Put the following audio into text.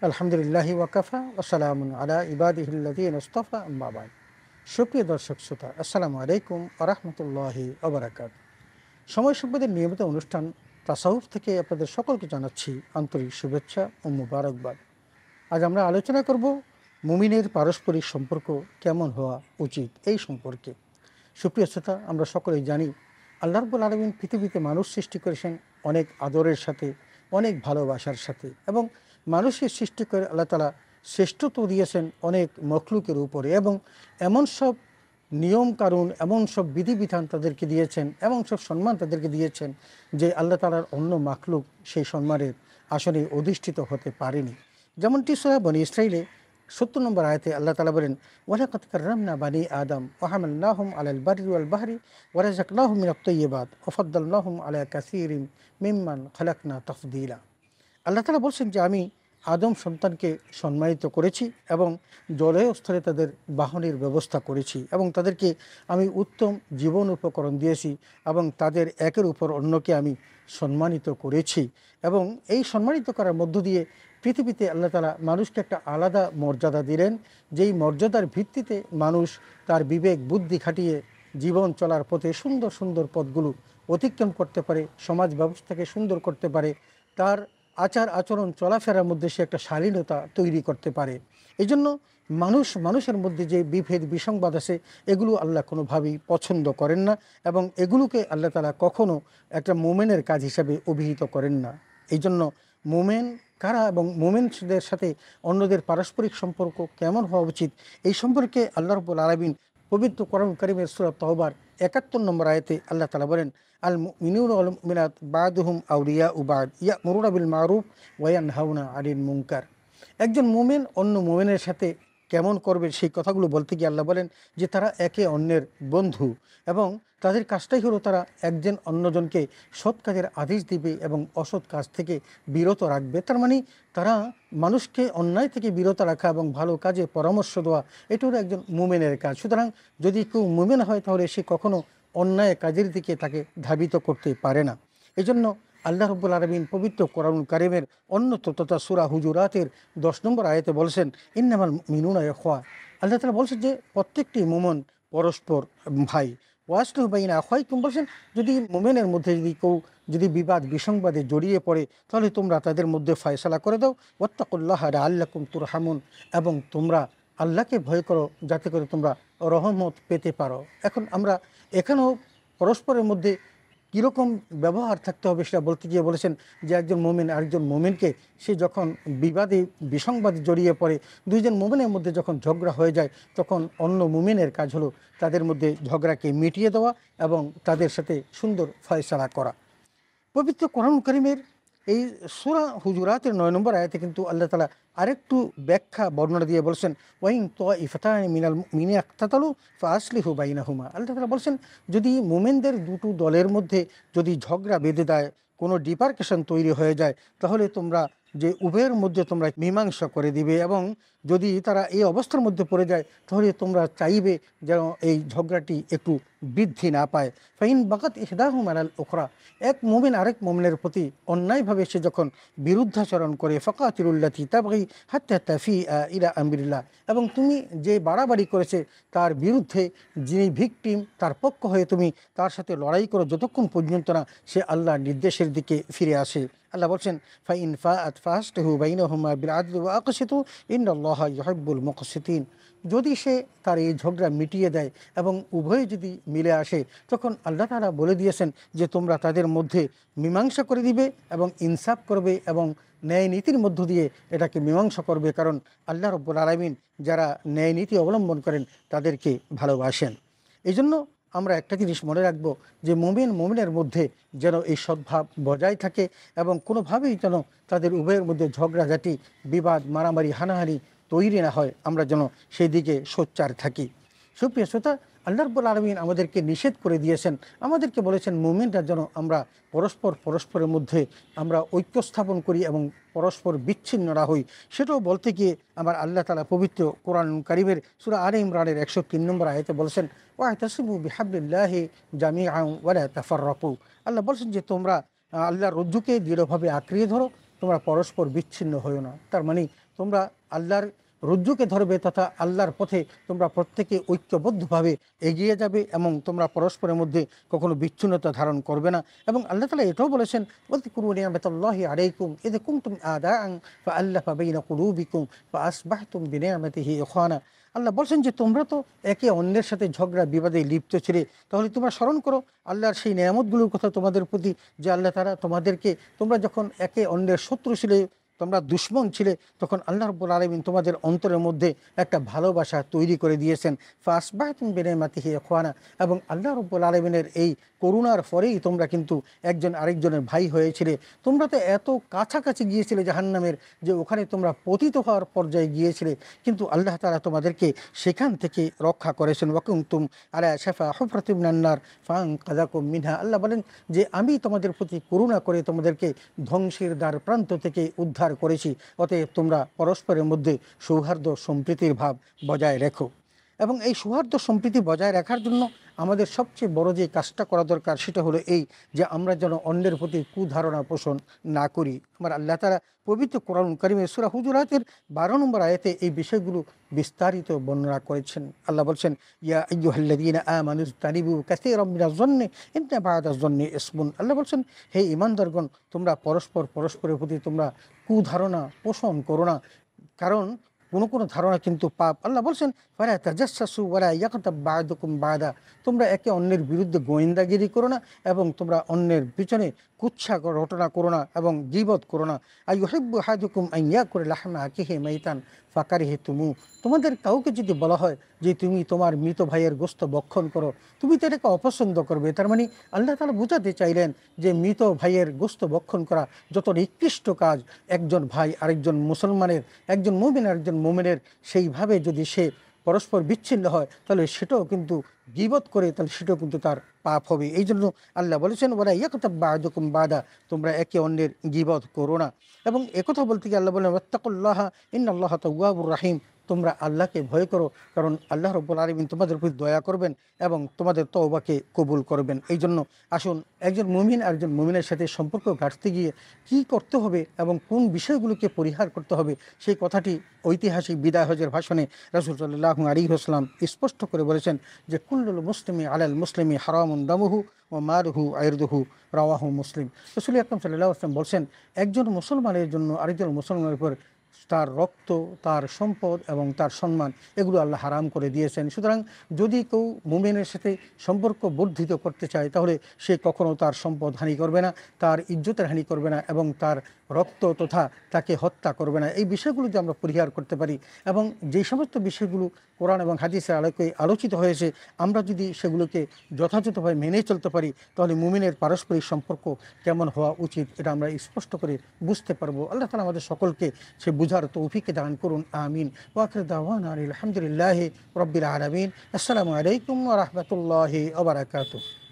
আলহামদুলিল্লাহি ওয়াকাফা ওয়াসালামুন আলা ইবাদিহিল্লাযীনা ইসতাফা আম্মা বা'দ। সুপ্রিয় দর্শক শ্রোতা, আসসালামু আলাইকুম ওয়া রাহমাতুল্লাহি ওয়া বারাকাতুহু। সময় সংবাদের নিয়মিত অনুষ্ঠান তাসাউফ থেকে আপনাদের সকলকে জানাচ্ছি আন্তরিক শুভেচ্ছা ও মুবারকবাদ। আজ আমরা আলোচনা করব মুমিনের পারস্পরিক সম্পর্ক কেমন হওয়া উচিত এই সম্পর্কে। সুপ্রিয় শ্রোতা, আমরা সকলেই জানি আল্লাহ রাব্বুল আলামিন পৃথিবীতে মানুষ সৃষ্টি করেছেন অনেক আদরের সাথে, অনেক ভালোবাসার সাথে, এবং মানুষের সৃষ্টি করে আল্লাহ তাআলা শ্রেষ্ঠত্ব দিয়েছেন অনেক মখলুকের উপরে, এবং এমন সব নিয়ম কানুন, এমন সব বিধিবিধান তাদেরকে দিয়েছেন, এমন সব সম্মান তাদেরকে দিয়েছেন যে আল্লাহ তাআলার অন্য মাখলুক সেই সম্মানের আসনে অধিষ্ঠিত হতে পারেনি। যেমনটি সূরা বনী ইসরাঈলে ৭০ নম্বর আয়াতে আল্লাহ তাআলা বলেন, ওয়ালাকাদ কাররামনা বানি আদম ওয়া হামালনাহুম আলাল বাররি ওয়াল বাহরি ওয়া রাযাকনাহুম মিনাত তাইয়্যিবাত ওয়া ফাদ্দালনাহুম আলা কাসীরিন মিম্মান খালাকনা তাফদীলা। আল্লাহ তাআলা বলছেন যে আমি আদম সন্তানকে সম্মানিত করেছি এবং জলীয় স্তরে তাদের বাহনের ব্যবস্থা করেছি, এবং তাদেরকে আমি উত্তম জীবন উপকরণ দিয়েছি, এবং তাদের একের উপর অন্যকে আমি সম্মানিত করেছি। এবং এই সম্মানিত করার মধ্য দিয়ে পৃথিবীতে আল্লাহ তাআলা মানুষকে একটা আলাদা মর্যাদা দিলেন, যেই মর্যাদার ভিত্তিতে মানুষ তার বিবেক বুদ্ধি খাটিয়ে জীবন চলার পথে সুন্দর সুন্দর পথগুলো অতিক্রম করতে পারে, সমাজ ব্যবস্থাকে সুন্দর করতে পারে, তার আচার আচরণ চলাফেরার মধ্যে সে একটা শালীনতা তৈরি করতে পারে। এই জন্য মানুষের মধ্যে যে বিভেদ বিসংবাদ আছে, এগুলো আল্লাহ কোনোভাবেই পছন্দ করেন না, এবং এগুলোকে আল্লাহ তাআলা কখনো একটা মোমেনের কাজ হিসাবে অভিহিত করেন না। এই জন্য মোমেন কারা এবং মোমেনদের সাথে অন্যদের পারস্পরিক সম্পর্ক কেমন হওয়া উচিত, এই সম্পর্কে আল্লাহ রাব্বুল আলামিন পবিত্র কোরআন কারীমের সূরা তাওবার ৭১ নম্বর আয়াতে আল্লাহ তাআলা বলেন, আল মুমিনুনা ওয়াল মুমিনাত বা'দুহুম আউলিয়াউ বা'দ ইয়া'মুরুনা বিল মা'রুফ ওয়া ইয়ানহাউনা আনিল মুনকার। একজন মুমিন অন্য মুমিনের সাথে কেমন করবে সেই কথাগুলো বলতে গিয়ে আল্লাহ বলেন যে তারা একে অন্যের বন্ধু, এবং তাদের কাজটাই হলো তারা একজন অন্যজনকে সৎ কাজের আদেশ দিবে এবং অসৎ কাজ থেকে বিরত রাখবে। তার মানে তারা মানুষকে অন্যায় থেকে বিরত রাখা এবং ভালো কাজে পরামর্শ দেওয়া, এটা হলো একজন মুমিনের কাজ। সুতরাং যদি কেউ মুমিন হয় তাহলে সে কখনো অন্যায় কাজের দিকে তাকে ধাবিত করতে পারে না। এই জন্য আল্লাহ রাব্বুল আলামিন পবিত্র কোরআন কারীমের অন্যত্র তথা সূরা হুজুরাতের ১০ নম্বর আয়াতে বলছেন, ইন্নামাল মুমিনুনা ইখওয়া। আল্লাহ তাআলা বলছেন যে প্রত্যেকটি মুমিন পরস্পর ভাই। ওয়াসলিহু বাইনা আখাওয়াইকুম, বলছেন যদি মুমিনের মধ্যে যদি বিবাদ বিসংবাদে জড়িয়ে পড়ে তাহলে তোমরা তাদের মধ্যে ফয়সালা করে দাও। ওয়াত্তাকুল্লাহা লাআল্লাকুম তুরহামুন, এবং তোমরা আল্লাহকে ভয় করো যাতে করে তোমরা রহমত পেতে পারো। এখন আমরা এখানেও পরস্পরের মধ্যে কীরকম ব্যবহার থাকতে হবে সেটা বলতে গিয়ে বলেছেন যে একজন মোমিন আরেকজন মোমিনকে সে যখন বিবাদে বিসংবাদে জড়িয়ে পড়ে, দুইজন মোমিনের মধ্যে যখন ঝগড়া হয়ে যায়, তখন অন্য মোমিনের কাজ হলো তাদের মধ্যে ঝগড়াকে মিটিয়ে দেওয়া এবং তাদের সাথে সুন্দর ফয়সালা করা। পবিত্র কোরআন কারীমের এই সূরা হুজুরাতের ৯ নম্বর আয়াতে কিন্তু আল্লাহ তাআলা আরেকটু ব্যাখ্যা বর্ণনা দিয়ে বলছেন, ওয়াইন তাইফাতানি মিনাল মুমিনিনা ইকতাতালু ফাআসলিহু বাইনাহুমা। আল্লাহ তাআলা বলছেন যদি মুমিনদের দুটো দলের মধ্যে যদি ঝগড়া বেঁধে দেয়, কোনো ডিপার্কেশন তৈরি হয়ে যায়, তাহলে তোমরা যে উভয়ের মধ্যে তোমরা মীমাংসা করে দিবে, এবং যদি তারা এই অবস্থার মধ্যে পড়ে যায় তাহলে তোমরা চাইবে যেন এই ঝগড়াটি একটু বৃদ্ধি না পায়। ফাইন বাকাত ইহদাহুম আলাল উখরা, এক মুমিন আরেক মুমিনের প্রতি অন্যায়ভাবে সে যখন বিরুদ্ধাচরণ করে, ফাকাতিলুল্লাতি তাবগি হাত্তা তাফিআ ইলা আমরিল্লাহ, এবং তুমি যে বাড়াবাড়ি করেছে তার বিরুদ্ধে যিনি ভিকটিম তার পক্ষ হয়ে তুমি তার সাথে লড়াই করো যতক্ষণ পর্যন্ত না সে আল্লাহর নির্দেশের দিকে ফিরে আসে। আল্লাহ বলছেন, ফাইন ফাআত ফাসলিহু বাইনাহুমা বিল আদলি ওয়া আকসিতু ইন্নাল্লাহা ইউহিব্বুল মুকসিতিন। যদি সে তার এই ঝগড়া মিটিয়ে দেয় এবং উভয়ে যদি মিলে আসে, তখন আল্লাহ তাআলা বলে দিয়েছেন যে তোমরা তাদের মধ্যে মীমাংসা করে দিবে এবং ইনসাফ করবে এবং ন্যায় নীতির মধ্য দিয়ে এটাকে মীমাংসা করবে, কারণ আল্লাহ রাব্বুল আলামিন যারা ন্যায় নীতি অবলম্বন করেন তাদেরকে ভালোবাসেন। এই জন্য আমরা একটা জিনিস মনে রাখবো যে মুমিনের মধ্যে যেন এই সদ্ভাব বজায় থাকে এবং কোনোভাবেই যেন তাদের উভয়ের মধ্যে ঝগড়াঝাটি বিবাদ মারামারি হানাহানি তৈরি না হয়, আমরা যেন সেই দিকে সোচ্চার থাকি। সুপ্রিয় শ্রোতা, আল্লাহ রাব্বুল আলামিন আমাদেরকে নিষেধ করে দিয়েছেন, আমাদেরকে বলেছেন মুমিনরা যেন আমরা পরস্পরের মধ্যে আমরা ঐক্য স্থাপন করি এবং পরস্পর বিচ্ছিন্ন না হই। সেটাও বলতে গিয়ে আমার আল্লাহ তাআলা পবিত্র কোরআন কারীমের সূরা আলে ইমরানের ১০৩ নম্বর আয়াতে বলেছেন, ওয়া'তাসিমু বিহাবলিল্লাহি জামিআন ওয়া লা তাফাররাকু। আল্লাহ বলছেন যে তোমরা আল্লাহর রজ্জুকে দৃঢ়ভাবে আঁকড়িয়ে ধরো, তোমরা পরস্পর বিচ্ছিন্ন হও না। তার মানে তোমরা আল্লাহর রজ্জুকে ধরবে তথা আল্লাহর পথে তোমরা প্রত্যেকে ঐক্যবদ্ধভাবে এগিয়ে যাবে এবং তোমরা পরস্পরের মধ্যে কখনো বিচ্ছিন্নতা ধারণ করবে না। এবং আল্লাহ তাআলা এটাও বলেছেন, ওয়াযকুরু নি'মাতাল্লাহি আলাইকুম ইয কুনতুম আ'দাআন ফাআল্লাফা বাইনা কুলুবিকুম ফাআসবাহতুম বিনি'মাতিহি ইখওয়ানা। আল্লাহ বলছেন যে তোমরা তো একে অন্যের সাথে ঝগড়া বিবাদে লিপ্ত ছিলে, তাহলে তোমরা স্মরণ করো আল্লাহর সেই নেয়ামতগুলোর কথা তোমাদের প্রতি, যে আল্লাহ তাআলা তোমাদেরকে, তোমরা যখন একে অন্যের শত্রু ছিলে, তোমরা দুশ্মন ছিলে, তখন আল্লাহ রাব্বুল আলামিন তোমাদের অন্তরের মধ্যে একটা ভালোবাসা তৈরি করে দিয়েছেন। ফাসবাহতুম বিনি'মাতিহি ইখওয়ানা, এবং আল্লাহ রাব্বুল আলামিনের এই করুণার পরেই তোমরা কিন্তু একজন আরেকজনের ভাই হয়েছিলে। তোমরা তো এত কাছাকাছি গিয়েছিলে জাহান্নামের, যে ওখানে তোমরা পতিত হওয়ার পর্যায়ে গিয়েছিলে, কিন্তু আল্লাহ তাআলা তোমাদেরকে সেখান থেকে রক্ষা করেছেন। ওয়া কুনতুম আলা শাফা হুফরাতিন মিনান নার ফাআনকাযাকুম মিনহা। আল্লাহ বলেন যে আমি তোমাদের প্রতি করুণা করে তোমাদেরকে ধ্বংসের দ্বার প্রান্ত থেকে উদ্ধার করেছি, অতএব তোমরা পরস্পরের মধ্যে সৌহার্দ্য সম্প্রীতির ভাব বজায় রেখো। এবং এই সৌহার্দ্য সম্প্রীতি বজায় রাখার জন্য আমাদের সবচেয়ে বড় যে কাজটা করা দরকার সেটা হলো এই, যে আমরা যেন অন্যের প্রতি কুধারণা পোষণ না করি। আমার আল্লাহ তাআলা পবিত্র কোরআন কারীমে সূরা হুজুরাতের 12 নম্বর আয়াতে এই বিষয়গুলো বিস্তারিত বর্ণনা করেছেন। আল্লাহ বলছেন, ইয়া আইয়ুহাল্লাযীনা আমানুজতানিবু কাসীরাম মিনাজ-যন্নি ইন্না বা'দাজ-যন্নি ইসমুন। আল্লাহ বলছেন, হে ঈমানদারগণ, তোমরা পরস্পরের প্রতি তোমরা কুধারণা পোষণ করো না, কারণ কোনো ধারণা কিন্তু পাপ। আল্লাহ বলছেন, ফালা তাজাসসু ওয়ালা ইয়াগতাব বা'দুকুম বা'দা। তোমরা একে অন্যের বিরুদ্ধে গোয়েন্দাগিরি করো না, এবং তোমরা অন্যের পিছনে কুৎসা রটনা করো না এবং গীবত করো না। আইয়ুহিব্বু আহাদুকুম আন ইয়াকুলা লাহমা আখিহি মাইতান ফাকারিহতুমু। তোমাদের কাউকে যদি বলা হয় যে তুমি তোমার মৃত ভাইয়ের গোশত ভক্ষণ করো, তুমি তো এটাকে অপছন্দ করবে। তার মানে আল্লাহ তাআলা বোঝাতে চাইলেন যে মৃত ভাইয়ের গোশত ভক্ষণ করা যত নিকৃষ্ট কাজ, একজন ভাই আরেকজন মুসলমানের, একজন মুমিন আরেকজন মুমিনের সেইভাবে যদি সে পরস্পর বিচ্ছিন্ন হয়, তাহলে সেটাও কিন্তু গীবত করে, তাহলে সেটাও কিন্তু তার পাপ হবে। এই জন্য আল্লাহ বলেছেন, ওয়ালা ইয়াগতাব বা'দুকুম বা'দা, তোমরা একে অন্যের গীবত করো না। এবং একথা বলতে গিয়ে আল্লাহ বলেন, ওয়াত্তাকুল্লাহা ইন্নাল্লাহা তাওয়াবুর রাহিম। তোমরা আল্লাহকে ভয় করো, কারণ আল্লাহ রাব্বুল আলামিন তোমাদের উপর দয়া করবেন এবং তোমাদের তওবাকে কবুল করবেন। এই জন্য আসুন, একজন মুমিন আর একজন মুমিনের সাথে সম্পর্ক গাঁথতে গিয়ে কী করতে হবে এবং কোন বিষয়গুলোকে পরিহার করতে হবে, সেই কথাটি ঐতিহাসিক বিদায় হজের ভাষণে রাসূল সাল্লাল্লাহু আলাইহি ওয়াসাল্লাম স্পষ্ট করে বলেছেন যে, কুল্লুল মুসলিমি আলাল মুসলিমি হারামুন দামুহু ওয়া মালুহু আইরদুহু, রাওয়াহু মুসলিম। রাসূল আকরাম সাল্লাল্লাহু আলাইহি ওয়াসাল্লাম বলছেন, একজন মুসলমানের জন্য আরেকজন মুসলমানের উপর তার রক্ত, তার সম্পদ এবং তার সম্মান, এগুলো আল্লাহ হারাম করে দিয়েছেন। সুতরাং যদি কেউ মুমিনের সাথে সম্পর্ক বর্ধিত করতে চায়, তাহলে সে কখনো তার সম্পদ হানি করবে না, তার ইজ্জতের হানি করবে না, এবং তার রক্ত তথা তাকে হত্যা করবে না। এই বিষয়গুলো যে আমরা পরিহার করতে পারি, এবং যেই সমস্ত বিষয়গুলো কোরআন এবং হাদিসের আলোকে আলোচিত হয়েছে, আমরা যদি সেগুলোকে যথাযথভাবে মেনে চলতে পারি, তাহলে মুমিনের পারস্পরিক সম্পর্ক কেমন হওয়া উচিত এটা আমরা স্পষ্ট করে বুঝতে পারবো। আল্লাহ তাআলা আমাদের সকলকে সে বুঝার তৌফিক দান করুন, আমিন। ওয়া আখিরু দাওয়ানা আলহামদুলিল্লাহি রাব্বিল আলামিন। আসসালামু আলাইকুম ওয়া রাহমাতুল্লাহি ওয়া বারাকাতুহু।